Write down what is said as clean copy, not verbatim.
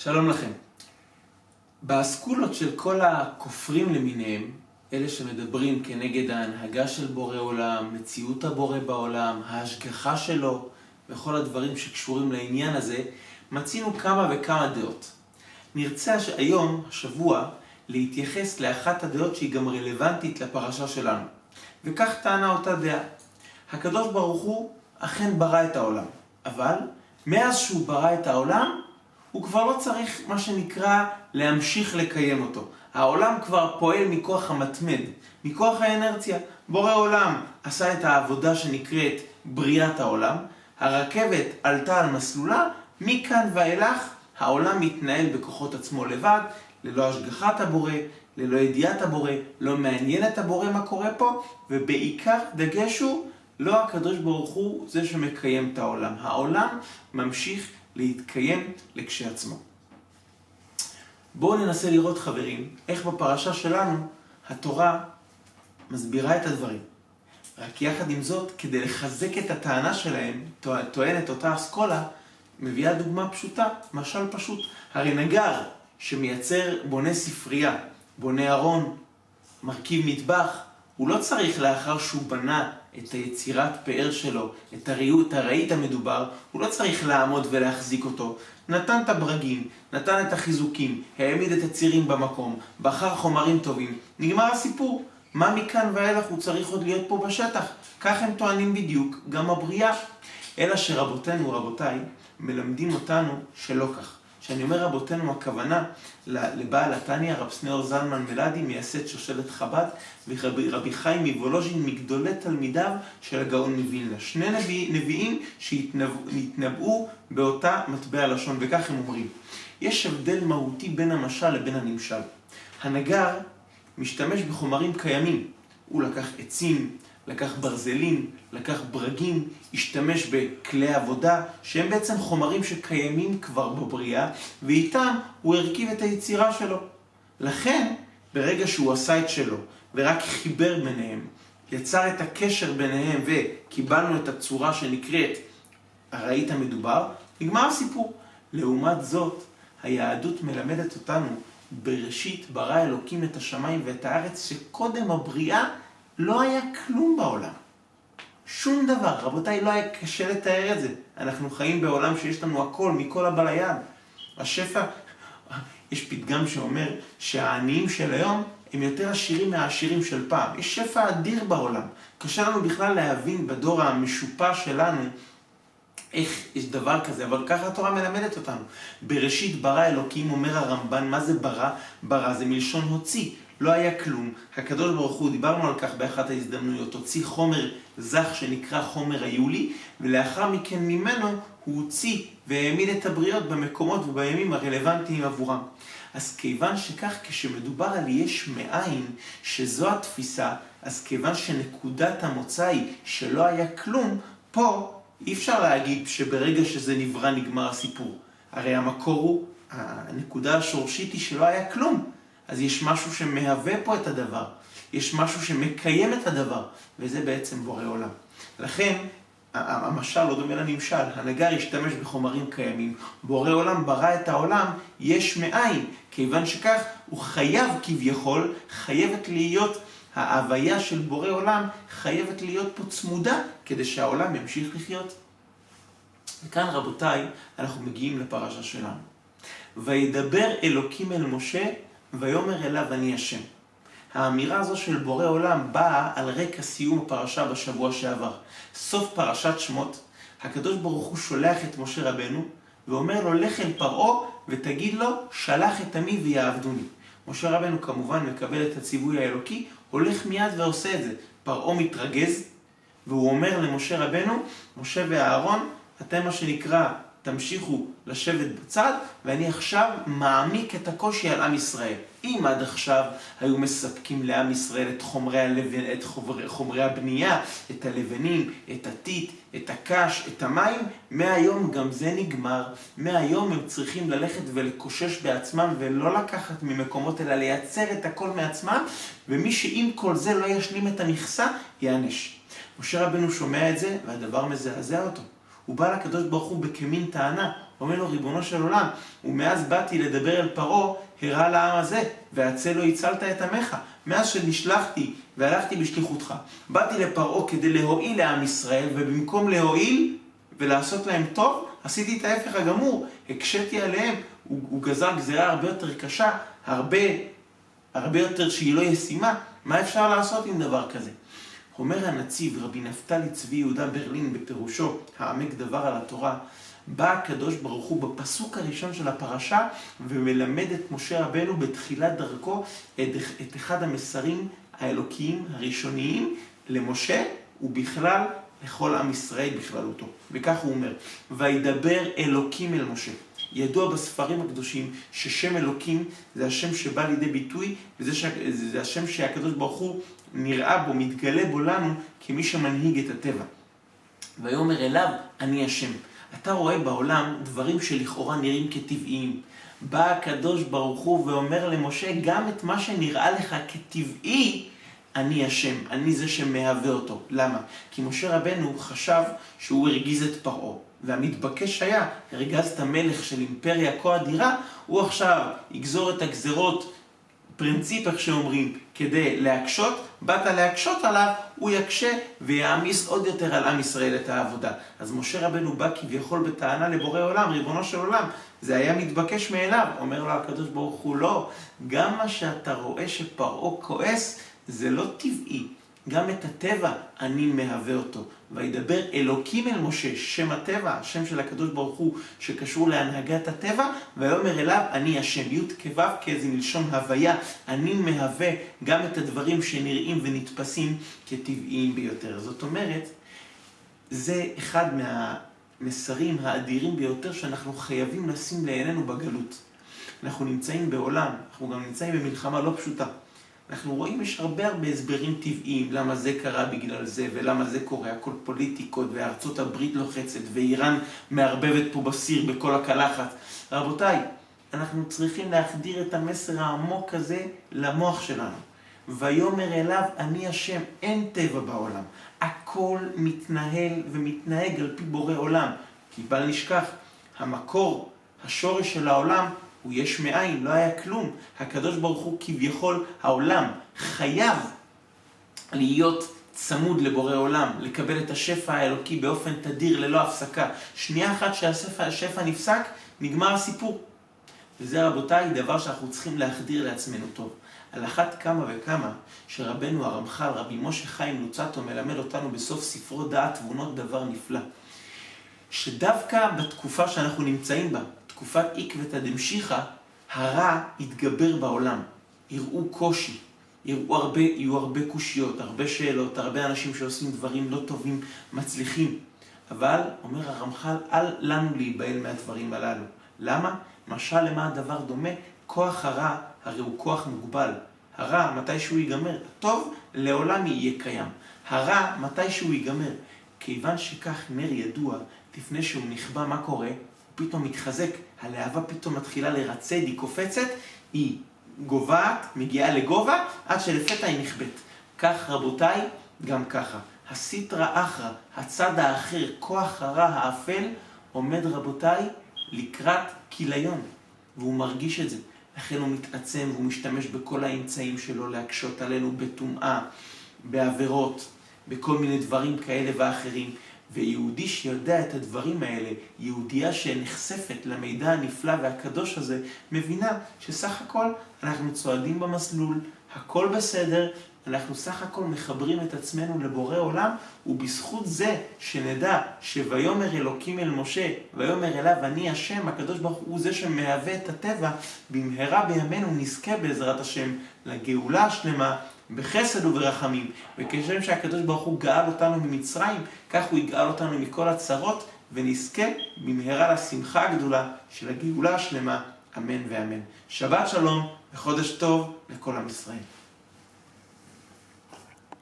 שלום לכם. באסכולות של כל הכופרים למיניהם, אלה שמדברים כנגד ההנהגה של בורא עולם, מציאות הבורא בעולם, ההשגחה שלו, וכל הדברים שקשורים לעניין הזה, מצינו כמה וכמה דעות. נרצה היום, השבוע, להתייחס לאחת הדעות שהיא גם רלוונטית לפרשה שלנו. וכך טענה אותה דעה. הקדוש ברוך הוא אכן ברא את העולם, אבל מאז שהוא ברא את העולם, הוא כבר לא צריך מה שנקרא להמשיך לקיים אותו. העולם כבר פועל מכוח המתמד, מכוח האנרציה. בורא עולם עשה את העבודה שנקראת בריאת העולם, הרכבת עלתה על מסלולה, מכאן ואילך העולם מתנהל בכוחות עצמו לבד, ללא השגחת הבורא, ללא ידיעת הבורא, לא מעניין את הבורא מה קורה פה, ובעיקר דגש הוא, לא הקדוש ברוך הוא זה שמקיים את העולם. העולם ממשיך להתקיים לכשעצמו. בואו ננסה לראות, חברים, איך בפרשה שלנו התורה מסבירה את הדברים. רק יחד עם זאת, כדי לחזק את הטענה שלהם, טוענת אותה אסכולה, מביאה דוגמה פשוטה, משל פשוט. הרי נגר שמייצר, בונה ספרייה, בונה ארון, מרכיב מטבח, הוא לא צריך לאחר שהוא בנה את היצירת פאר שלו, את הרהיט המדובר, הוא לא צריך לעמוד ולהחזיק אותו. נתן את הברגים, נתן את החיזוקים, העמיד את הצירים במקום, בחר חומרים טובים, נגמר הסיפור. מה מכאן ואילך הוא צריך עוד להיות פה בשטח? כך הם טוענים בדיוק, גם הבריאה. אלא שרבותינו, רבותיי, מלמדים אותנו שלא כך. כשאני אומר רבותינו, הכוונה לבעל התניא, רב שנאור זלמן מלאדי, מייסד שושלת חב"ד, ורבי חיים מוולוז'ין, מגדולי תלמידיו של הגאון מווילנה. שני נביאים שהתנבאו באותה מטבע לשון, וכך הם אומרים. יש הבדל מהותי בין המשל לבין הנמשל. הנגר משתמש בחומרים קיימים. הוא לקח עצים, לקח ברזלים, לקח ברגים, השתמש בכלי עבודה, שהם בעצם חומרים שקיימים כבר בבריאה, ואיתם הוא הרכיב את היצירה שלו. לכן, ברגע שהוא עשה את שלו, ורק חיבר ביניהם, יצר את הקשר ביניהם, וקיבלנו את הצורה שנקראת הרהיט המדובר, נגמר הסיפור. לעומת זאת, היהדות מלמדת אותנו, בראשית ברא אלוקים את השמיים ואת הארץ, שקודם הבריאה לא היה כלום בעולם. שום דבר. רבותיי, לא היה קשה לתאר את זה. אנחנו חיים בעולם שיש לנו הכל, מכל הבא ליד. השפע, יש פתגם שאומר שהעניים של היום הם יותר עשירים מהעשירים של פעם. יש שפע אדיר בעולם. קשה לנו בכלל להבין בדור המשופע שלנו איך יש דבר כזה, אבל ככה התורה מלמדת אותנו. בראשית ברא אלוקים, אומר הרמב"ן, מה זה ברא? ברא זה מלשון הוציא. לא היה כלום. הקדוש ברוך הוא, דיברנו על כך באחת ההזדמנויות, הוציא חומר זך שנקרא חומר היולי, ולאחר מכן ממנו הוא הוציא והעמיד את הבריות במקומות ובימים הרלוונטיים עבורם. אז כיוון שכך, כשמדובר על יש מאין, שזו התפיסה, אז כיוון שנקודת המוצא היא שלא היה כלום, פה אי אפשר להגיד שברגע שזה נברא נגמר הסיפור. הרי המקור הוא, הנקודה השורשית היא שלא היה כלום. אז יש משהו שמהווה פה את הדבר. יש משהו שמקיים את הדבר. וזה בעצם בורא עולם. לכן, המשל לא דומה לנמשל. הנגר ישתמש בחומרים קיימים. בורא עולם ברא את העולם יש מאין. כיוון שכך, הוא חייב כביכול, חייבת להיות, ההוויה של בורא עולם חייבת להיות פה צמודה, כדי שהעולם ימשיך לחיות. וכאן, רבותיי, אנחנו מגיעים לפרשה שלנו. וידבר אלוקים אל משה, ויאמר אליו אני השם. האמירה הזו של בורא עולם באה על רקע סיום הפרשה בשבוע שעבר. סוף פרשת שמות, הקדוש ברוך הוא שולח את משה רבנו, ואומר לו לך אל פרעה ותגיד לו שלח את עמי ויעבדוני. משה רבנו כמובן מקבל את הציווי האלוקי, הולך מיד ועושה את זה. פרעה מתרגז, והוא אומר למשה רבנו, משה ואהרון, אתם מה שנקרא, תמשיכו לשבת בצד, ואני עכשיו מעמיק את הקושי על עם ישראל. אם עד עכשיו היו מספקים לעם ישראל את חומרי הבנייה, את הלבנים, את הטיט, את הקש, את המים, מהיום גם זה נגמר. מהיום הם צריכים ללכת ולקושש בעצמם, ולא לקחת ממקומות, אלא לייצר את הכל מעצמם, ומי שאם כל זה לא ישלים את המכסה, יענש. משה רבנו שומע את זה, והדבר מזעזע אותו. הוא בא לקדוש ברוך הוא בכמין טענה, אומר לו, ריבונו של עולם, ומאז באתי לדבר אל פרעה, הרע לעם הזה, והצל לא הצלת את עמך. מאז שנשלחתי והלכתי בשליחותך, באתי לפרעה כדי להועיל לעם ישראל, ובמקום להועיל ולעשות להם טוב, עשיתי את ההפך הגמור, הקשיתי עליהם, הוא גזר גזירה הרבה יותר קשה, הרבה יותר שהיא לא ישימה. מה אפשר לעשות עם דבר כזה? אומר הנציב רבי נפתלי צבי יהודה ברלין בפירושו העמק דבר על התורה, בא הקדוש ברוך הוא בפסוק הראשון של הפרשה ומלמד את משה רבנו בתחילת דרכו את אחד המסרים האלוקיים הראשוניים למשה ובכלל לכל עם ישראל בכללותו. וכך הוא אומר, וידבר אלוקים אל משה. ידוע בספרים הקדושים ששם אלוקים זה השם שבא לידי ביטוי, וזה השם שהקדוש ברוך הוא נראה בו, מתגלה בו לנו כמי שמנהיג את הטבע. ויאמר אליו, אני השם. אתה רואה בעולם דברים שלכאורה נראים כטבעיים. בא הקדוש ברוך הוא ואומר למשה, גם את מה שנראה לך כטבעי, אני השם, אני זה שמהווה אותו. למה? כי משה רבנו חשב שהוא הרגיז את פרעה. והמתבקש היה, הרגזת מלך של אימפריה כה אדירה, הוא עכשיו יגזור את הגזרות, פרינציפ איך שאומרים, כדי להקשות, באת להקשות עליו, הוא יקשה ויעמיס עוד יותר על עם ישראל את העבודה. אז משה רבנו בא כביכול בטענה לבורא עולם, ריבונו של עולם, זה היה מתבקש מאליו. אומר לו הקדוש ברוך הוא, לא, גם מה שאתה רואה שפרעה כועס, זה לא טבעי. גם את הטבע אני מהווה אותו. וידבר אלוקים אל משה, שם הטבע, השם של הקדוש ברוך הוא שקשור להנהגת הטבע, ויאמר אליו אני השם, י' כו' כזה מלשון הוויה, אני מהווה גם את הדברים שנראים ונתפסים כטבעיים ביותר. זאת אומרת, זה אחד מהמסרים האדירים ביותר שאנחנו חייבים לשים לעינינו בגלות. אנחנו נמצאים בעולם, אנחנו גם נמצאים במלחמה לא פשוטה. אנחנו רואים יש הרבה הסברים טבעיים, למה זה קרה בגלל זה, ולמה זה קורה, הכל פוליטיקות, וארצות הברית לוחצת, ואיראן מערבבת פה בסיר בכל הקלחת. רבותיי, אנחנו צריכים להחדיר את המסר העמוק הזה למוח שלנו. ויאמר אליו, אני השם, אין טבע בעולם. הכל מתנהל ומתנהג על פי בורא עולם. כי בל נשכח, המקור, השורש של העולם, הוא יש מאין, לא היה כלום. הקדוש ברוך הוא כביכול העולם חייב להיות צמוד לבורא עולם, לקבל את השפע האלוקי באופן תדיר ללא הפסקה. שנייה אחת שהשפע נפסק, נגמר הסיפור. וזה רבותיי דבר שאנחנו צריכים להחדיר לעצמנו טוב. על אחת כמה וכמה שרבנו הרמח"ל, רבי משה חיים לוצאטו, מלמד אותנו בסוף ספרו דעת תבונות דבר נפלא. שדווקא בתקופה שאנחנו נמצאים בה, תקופת עקבתא דמשיחא, הרע יתגבר בעולם. יראו קושי, יהיו הרבה קושיות, הרבה שאלות, הרבה אנשים שעושים דברים לא טובים, מצליחים. אבל, אומר הרמח"ל, אל לנו להיבהל מהדברים הללו. למה? משל למה הדבר דומה? כוח הרע, הרי הוא כוח מוגבל. הרע, מתי שהוא ייגמר, הטוב לעולם יהיה קיים. הרע, מתי שהוא ייגמר. כיוון שכך נר ידוע, לפני שהוא נכבה, מה קורה? הוא פתאום מתחזק, הלהבה פתאום מתחילה לרצד, היא קופצת, היא גובעת, מגיעה לגובה, עד שלפתע היא נכבאת. כך רבותיי, גם ככה. הסיטרא אחרא, הצד האחר, כוח הרע האפל, עומד רבותיי לקראת כיליון, והוא מרגיש את זה. לכן הוא מתעצם והוא משתמש בכל האמצעים שלו להקשות עלינו בטומאה, בעבירות, בכל מיני דברים כאלה ואחרים. ויהודי שיודע את הדברים האלה, יהודייה שנחשפת למידע הנפלא והקדוש הזה, מבינה שסך הכל אנחנו צועדים במסלול, הכל בסדר, אנחנו סך הכל מחברים את עצמנו לבורא עולם, ובזכות זה שנדע שויאמר אלוקים אל משה, ויאמר אליו אני השם, הקדוש ברוך הוא זה שמהווה את הטבע, במהרה בימינו נזכה בעזרת השם לגאולה השלמה, בחסד וברחמים. וכשם שהקדוש ברוך הוא גאל אותנו ממצרים, כך הוא יגאל אותנו מכל הצרות, ונזכה במהרה לשמחה הגדולה של הגאולה השלמה. אמן ואמן. שבת שלום וחודש טוב לכל עם ישראל.